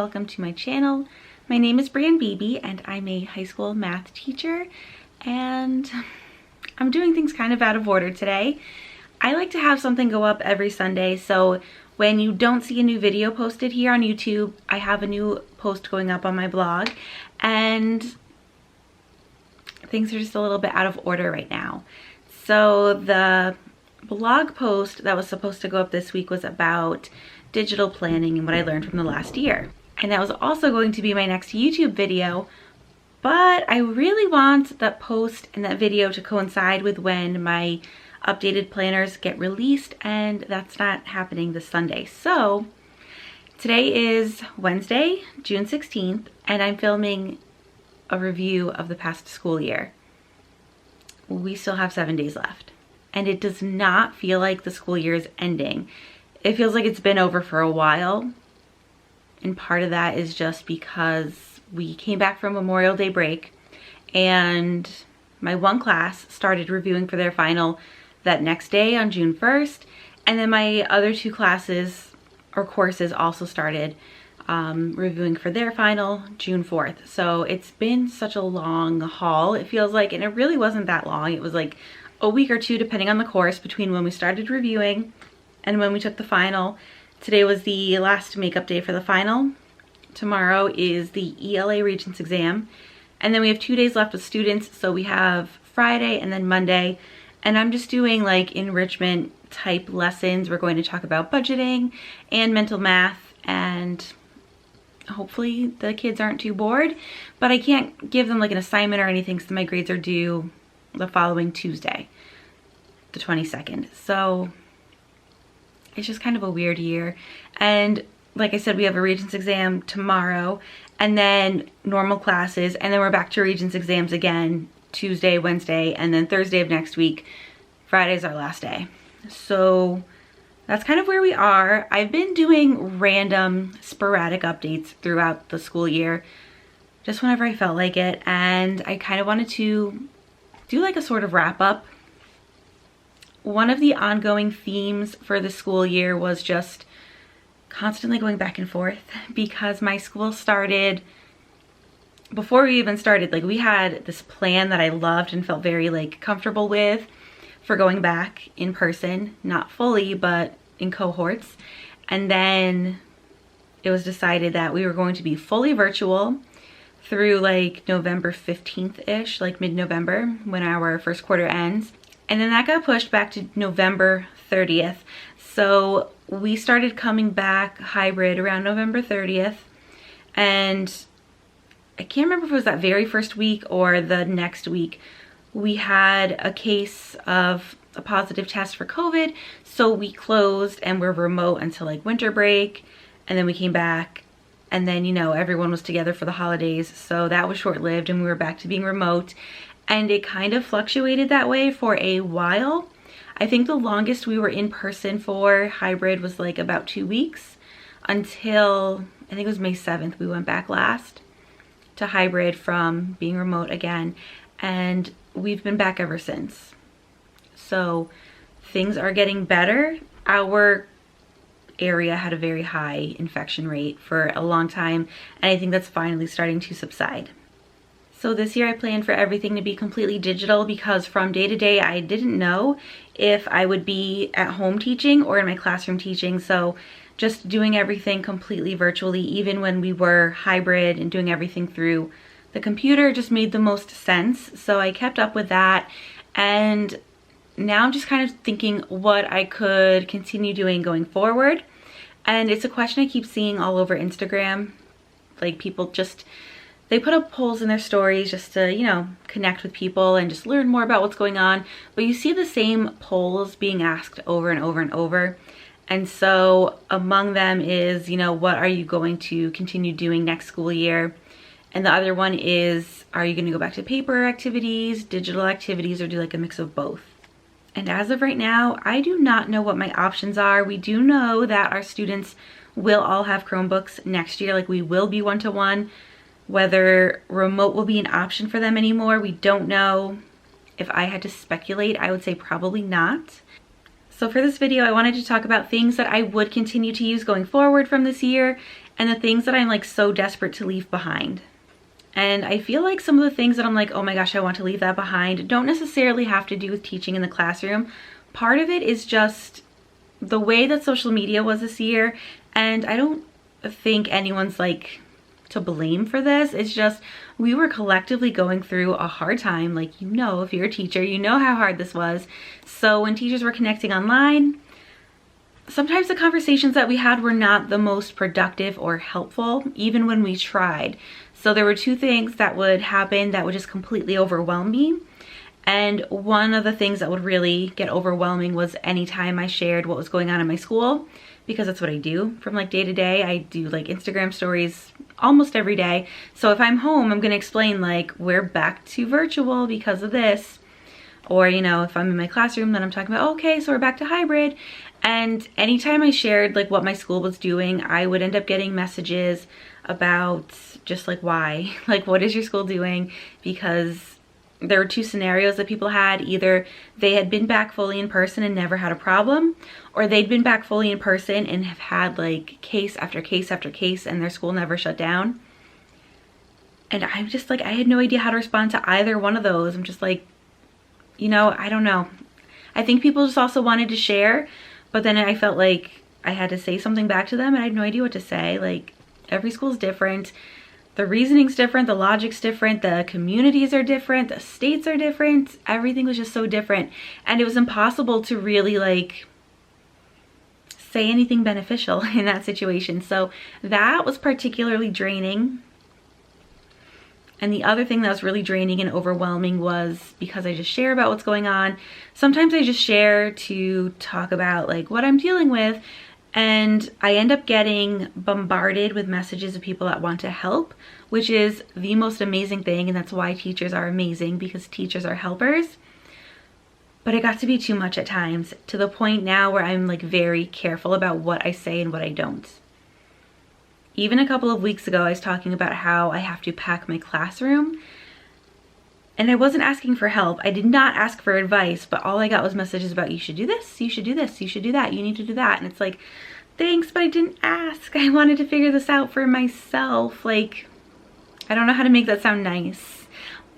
welcome to my channel. My name is Brian Beebe and I'm a high school math teacher, and I'm doing things kind of out of order today. I like to have something go up every Sunday, so when you don't see a new video posted here on YouTube, I have a new post going up on my blog, and things are just a little bit out of order right now. So the blog post that was supposed to go up this week was about digital planning and what I learned from the last year. And that was also going to be my next YouTube video, but I really want that post and that video to coincide with when my updated planners get released, and that's not happening this Sunday. So today is Wednesday, June 16th, and I'm filming a review of the past school year. We still have 7 days left, and it does not feel like the school year is ending. It feels like it's been over for a while, and part of that is just because we came back from Memorial Day break, and my one class started reviewing for their final that next day on June 1st, and then my other two classes or courses also started reviewing for their final June 4th. So it's been such a long haul, it feels like, and it really wasn't that long. It was like a week or two depending on the course between when we started reviewing and when we took the final. Today was the last makeup day for the final. Tomorrow is the ELA Regents exam, and then we have 2 days left with students, so we have Friday and then Monday. And I'm just doing like enrichment type lessons. We're going to talk about budgeting and mental math, and hopefully the kids aren't too bored, but I can't give them like an assignment or anything, so my grades are due the following Tuesday, the 22nd. So it's just kind of a weird year. And like I said, we have a Regents exam tomorrow, and then normal classes, and then we're back to Regents exams again Tuesday, Wednesday, and then Thursday of next week. Friday's our last day. So that's kind of where we are. I've been doing random sporadic updates throughout the school year, just whenever I felt like it, and I kind of wanted to do like a sort of wrap up. One of the ongoing themes for the school year was just constantly going back and forth, because my school started, before we even started, like we had this plan that I loved and felt very like comfortable with for going back in person, not fully, but in cohorts. And then it was decided that we were going to be fully virtual through like November 15th-ish, like mid-November, when our first quarter ends. And then that got pushed back to November 30th. So we started coming back hybrid around November 30th. And I can't remember if it was that very first week or the next week, we had a case of a positive test for COVID. So we closed and we're remote until like winter break. And then we came back, and then, you know, everyone was together for the holidays. So that was short-lived and we were back to being remote. And it kind of fluctuated that way for a while. I think the longest we were in person for hybrid was like about 2 weeks, until I think it was May 7th we went back last to hybrid from being remote again, and we've been back ever since. So things are getting better. Our area had a very high infection rate for a long time, and I think that's finally starting to subside. So this year I planned for everything to be completely digital, because from day to day I didn't know if I would be at home teaching or in my classroom teaching. So just doing everything completely virtually, even when we were hybrid and doing everything through the computer, just made the most sense. So I kept up with that, and now I'm just kind of thinking what I could continue doing going forward. And it's a question I keep seeing all over Instagram. Like people just, they put up polls in their stories just to, you know, connect with people and just learn more about what's going on. But you see the same polls being asked over and over and over. And so among them is, you know, what are you going to continue doing next school year? And the other one is, are you going to go back to paper activities, digital activities, or do like a mix of both? And as of right now, I do not know what my options are. We do know that our students will all have Chromebooks next year. Like we will be one-to-one. Whether remote will be an option for them anymore, we don't know. If I had to speculate, I would say probably not. So for this video, I wanted to talk about things that I would continue to use going forward from this year and the things that I'm like so desperate to leave behind. And I feel like some of the things that I'm like, oh my gosh, I want to leave that behind, don't necessarily have to do with teaching in the classroom. Part of it is just the way that social media was this year. And I don't think anyone's like to blame for this. It's just we were collectively going through a hard time. Like, you know, if you're a teacher, you know how hard this was. So when teachers were connecting online, sometimes the conversations that we had were not the most productive or helpful, even when we tried. So there were two things that would happen that would just completely overwhelm me. And one of the things that would really get overwhelming was anytime I shared what was going on in my school, because that's what I do from like day to day. I do like Instagram stories almost every day. So if I'm home, I'm gonna explain like we're back to virtual because of this. Or, you know, if I'm in my classroom, then I'm talking about, okay, so we're back to hybrid. And anytime I shared like what my school was doing, I would end up getting messages about just like why, like what is your school doing? Because there were two scenarios that people had. Either they had been back fully in person and never had a problem, or they'd been back fully in person and have had like case after case after case and their school never shut down. And I'm just like, I had no idea how to respond to either one of those. I'm just like, you know, I don't know. I think people just also wanted to share, but then I felt like I had to say something back to them and I had no idea what to say. Like, every school's different. The reasoning's different, the logic's different, the communities are different, the states are different. Everything was just so different. And it was impossible to really like say anything beneficial in that situation. So that was particularly draining. And the other thing that was really draining and overwhelming was because I just share about what's going on. Sometimes I just share to talk about like what I'm dealing with. And I end up getting bombarded with messages of people that want to help, which is the most amazing thing. And that's why teachers are amazing, because teachers are helpers. But it got to be too much at times, to the point now where I'm like very careful about what I say and what I don't. Even a couple of weeks ago, I was talking about how I have to pack my classroom. And I wasn't asking for help. I did not ask for advice, but all I got was messages about, you should do this, you should do this, you should do that, you need to do that. And it's like, thanks, but I didn't ask. I wanted to figure this out for myself. Like, I don't know how to make that sound nice,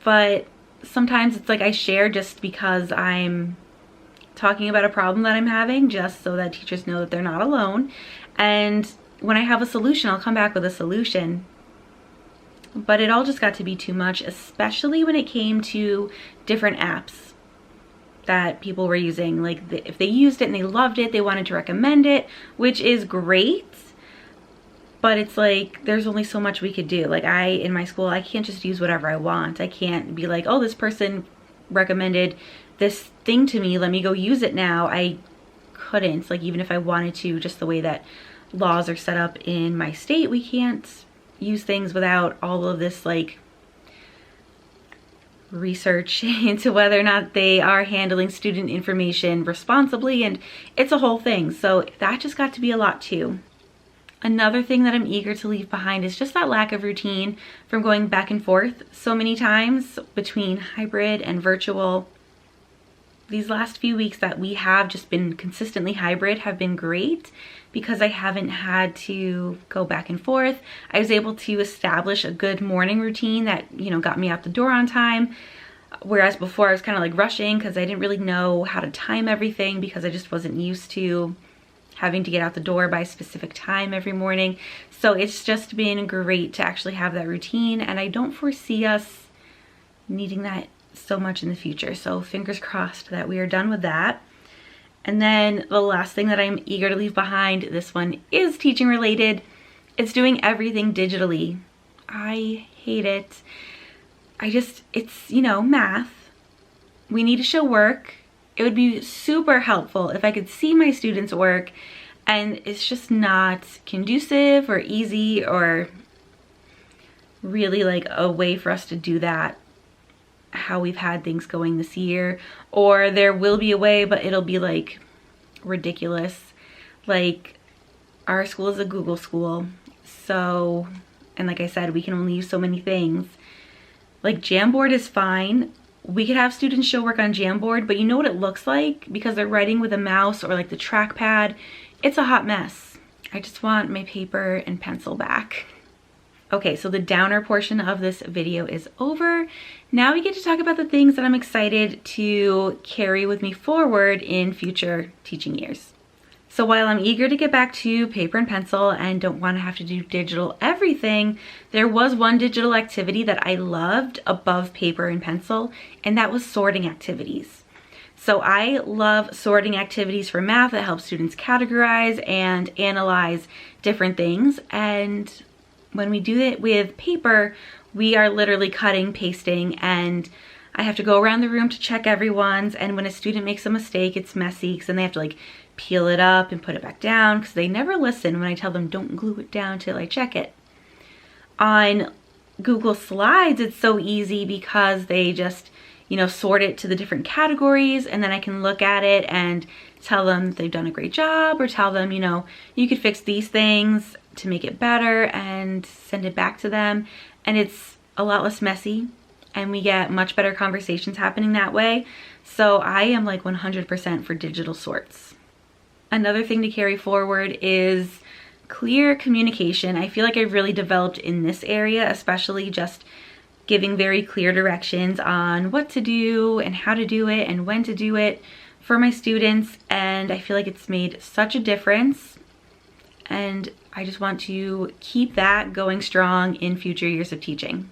but sometimes it's like I share just because I'm talking about a problem that I'm having, just so that teachers know that they're not alone. And when I have a solution, I'll come back with a solution. But it all just got to be too much, especially when it came to different apps that people were using. Like, if they used it and they loved it, they wanted to recommend it, which is great. But it's like, there's only so much we could do. Like, in my school, I can't just use whatever I want. I can't be like, oh, this person recommended this thing to me, let me go use it now. I couldn't, like, even if I wanted to, just the way that laws are set up in my state, we can't use things without all of this like research into whether or not they are handling student information responsibly, and it's a whole thing. So that just got to be a lot too. Another thing that I'm eager to leave behind is just that lack of routine from going back and forth so many times between hybrid and virtual. These last few weeks that we have just been consistently hybrid have been great, because I haven't had to go back and forth. I was able to establish a good morning routine that, you know, got me out the door on time. Whereas before I was kind of like rushing because I didn't really know how to time everything, because I just wasn't used to having to get out the door by a specific time every morning. So it's just been great to actually have that routine, and I don't foresee us needing that so much in the future. So fingers crossed that we are done with that. And then the last thing that I'm eager to leave behind, this one is teaching related. It's doing everything digitally. I hate it. It's, you know, math. We need to show work. It would be super helpful if I could see my students' work, and it's just not conducive or easy or really like a way for us to do that how we've had things going this year. Or there will be a way, but it'll be like ridiculous. Like, our school is a Google school, so, and like I said, we can only use so many things. Like, Jamboard is fine, We could have students show work on Jamboard, but you know what it looks like? Because they're writing with a mouse or like the trackpad, it's a hot mess. I just want my paper and pencil back. Okay, so the downer portion of this video is over. Now we get to talk about the things that I'm excited to carry with me forward in future teaching years. So while I'm eager to get back to paper and pencil and don't want to have to do digital everything, there was one digital activity that I loved above paper and pencil, and that was sorting activities. So I love sorting activities for math that help students categorize and analyze different things. And when we do it with paper, we are literally cutting, pasting, and I have to go around the room to check everyone's. And when a student makes a mistake, it's messy because then they have to like peel it up and put it back down because they never listen when I tell them don't glue it down till I check it. On Google Slides, it's so easy because they just, you know, sort it to the different categories, and then I can look at it and tell them that they've done a great job, or tell them, you know, you could fix these things to make it better, and send it back to them. And it's a lot less messy, and we get much better conversations happening that way. So I am like 100% for digital sorts. Another thing to carry forward is clear communication. I feel like I've really developed in this area, especially just giving very clear directions on what to do and how to do it and when to do it for my students. And I feel like it's made such a difference. And I just want to keep that going strong in future years of teaching.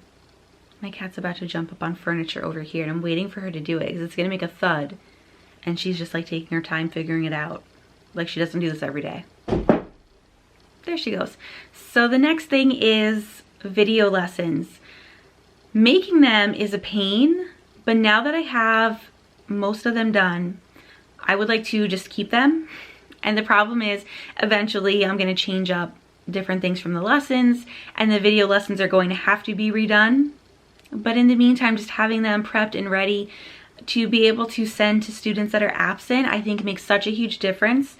My cat's about to jump up on furniture over here, and I'm waiting for her to do it because it's gonna make a thud. And she's just like taking her time figuring it out. Like she doesn't do this every day. There she goes. So the next thing is video lessons. Making them is a pain, but now that I have most of them done, I would like to just keep them. And the problem is eventually I'm going to change up different things from the lessons, and the video lessons are going to have to be redone. But in the meantime, just having them prepped and ready to be able to send to students that are absent, I think makes such a huge difference.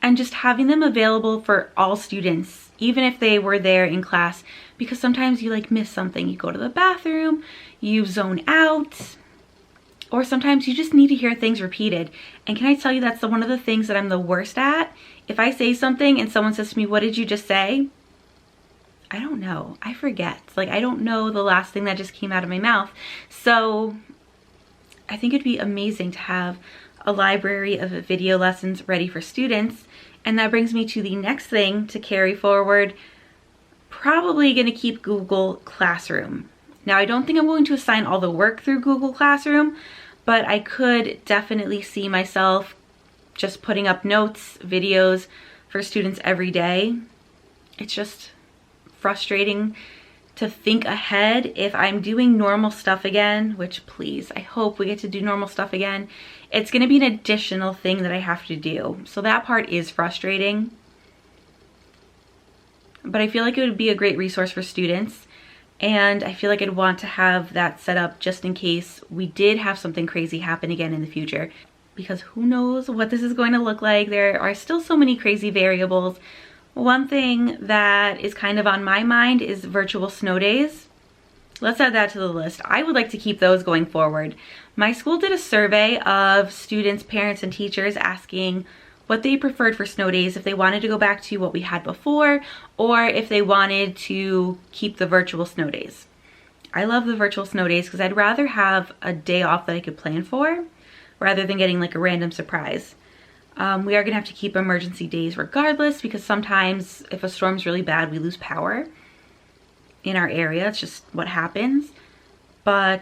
And just having them available for all students, even if they were there in class, because sometimes you like miss something. You go to the bathroom, you zone out, or sometimes you just need to hear things repeated. And can I tell you, that's one of the things that I'm the worst at. If I say something and someone says to me, "What did you just say?" I don't know. I forget. Like, I don't know the last thing that just came out of my mouth. So I think it'd be amazing to have a library of video lessons ready for students. And that brings me to the next thing to carry forward. Probably going to keep Google Classroom. Now, I don't think I'm going to assign all the work through Google Classroom, but I could definitely see myself just putting up notes, videos for students every day. It's just frustrating to think ahead. If I'm doing normal stuff again, which please, I hope we get to do normal stuff again, it's going to be an additional thing that I have to do. So that part is frustrating. But I feel like it would be a great resource for students. And I feel like I'd want to have that set up just in case we did have something crazy happen again in the future. Because who knows what this is going to look like. There are still so many crazy variables. One thing that is kind of on my mind is virtual snow days. Let's add that to the list. I would like to keep those going forward. My school did a survey of students, parents, and teachers asking what they preferred for snow days, if they wanted to go back to what we had before, or if they wanted to keep the virtual snow days. I love the virtual snow days because I'd rather have a day off that I could plan for rather than getting like a random surprise. We are gonna have to keep emergency days regardless, because sometimes if a storm's really bad, we lose power in our area. It's just what happens. But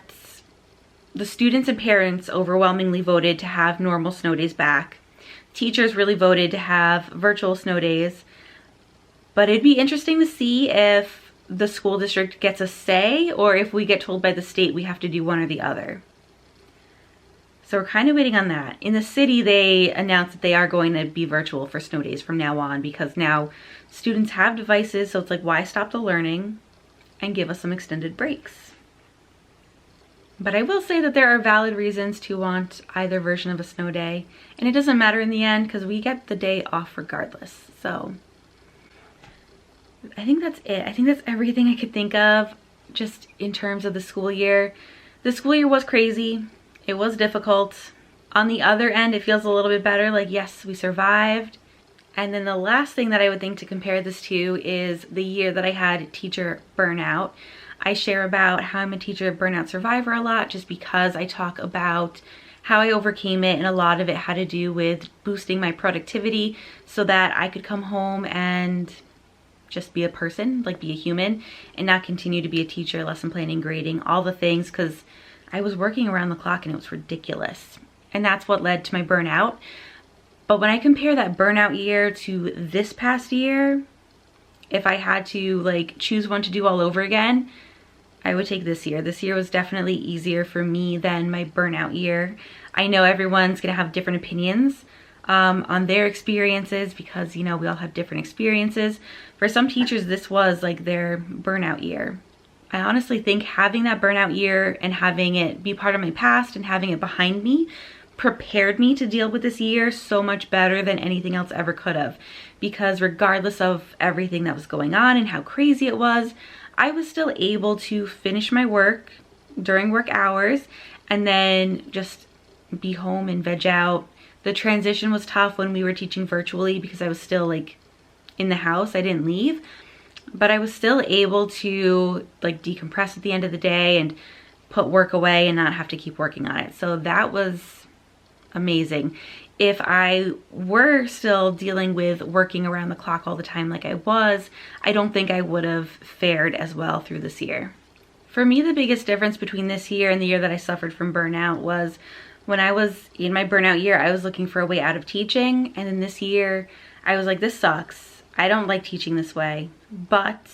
the students and parents overwhelmingly voted to have normal snow days back. Teachers really voted to have virtual snow days. But it'd be interesting to see if the school district gets a say, or if we get told by the state we have to do one or the other. So we're kind of waiting on that. In the city, they announced that they are going to be virtual for snow days from now on, because now students have devices, so it's like, why stop the learning and give us some extended breaks? But I will say that there are valid reasons to want either version of a snow day, and it doesn't matter in the end because we get the day off regardless. So I think that's it. I think that's everything I could think of just in terms of the school year. The school year was crazy. It was difficult. On the other end, it feels a little bit better, like yes, we survived. And then the last thing that I would think to compare this to is the year that I had teacher burnout. I share about how I'm a teacher burnout survivor a lot just because I talk about how I overcame it, and a lot of it had to do with boosting my productivity so that I could come home and just be a person, like be a human, and not continue to be a teacher, lesson planning, grading, all the things, because I was working around the clock and it was ridiculous. And that's what led to my burnout. But when I compare that burnout year to this past year, if I had to like choose one to do all over again, I would take this year. This year was definitely easier for me than my burnout year. I know everyone's gonna have different opinions on their experiences because, you know, we all have different experiences. For some teachers, this was like their burnout year. I honestly think having that burnout year and having it be part of my past and having it behind me prepared me to deal with this year so much better than anything else ever could have. Because regardless of everything that was going on and how crazy it was, I was still able to finish my work during work hours and then just be home and veg out. The transition was tough when we were teaching virtually because I was still like in the house. I didn't leave, but I was still able to like decompress at the end of the day and put work away and not have to keep working on it. So that was amazing. If I were still dealing with working around the clock all the time like I was, I don't think I would have fared as well through this year. For me, the biggest difference between this year and the year that I suffered from burnout was when I was in my burnout year, I was looking for a way out of teaching. And then this year, I was like, this sucks. I don't like teaching this way. But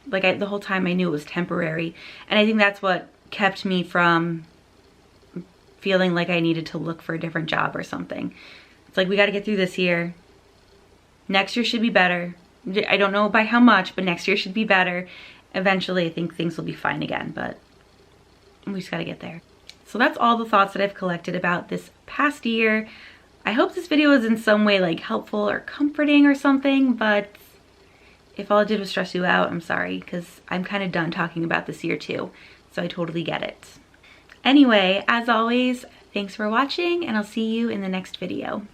like the whole time I knew it was temporary. And I think that's what kept me from feeling like I needed to look for a different job or something. It's like, we got to get through this year. Next year should be better. I don't know by how much, but next year should be better. Eventually, I think things will be fine again, but we just got to get there. So that's all the thoughts that I've collected about this past year. I hope this video was in some way like helpful or comforting or something, but if all it did was stress you out, I'm sorry, because I'm kind of done talking about this year too. So I totally get it. Anyway, as always, thanks for watching, and I'll see you in the next video.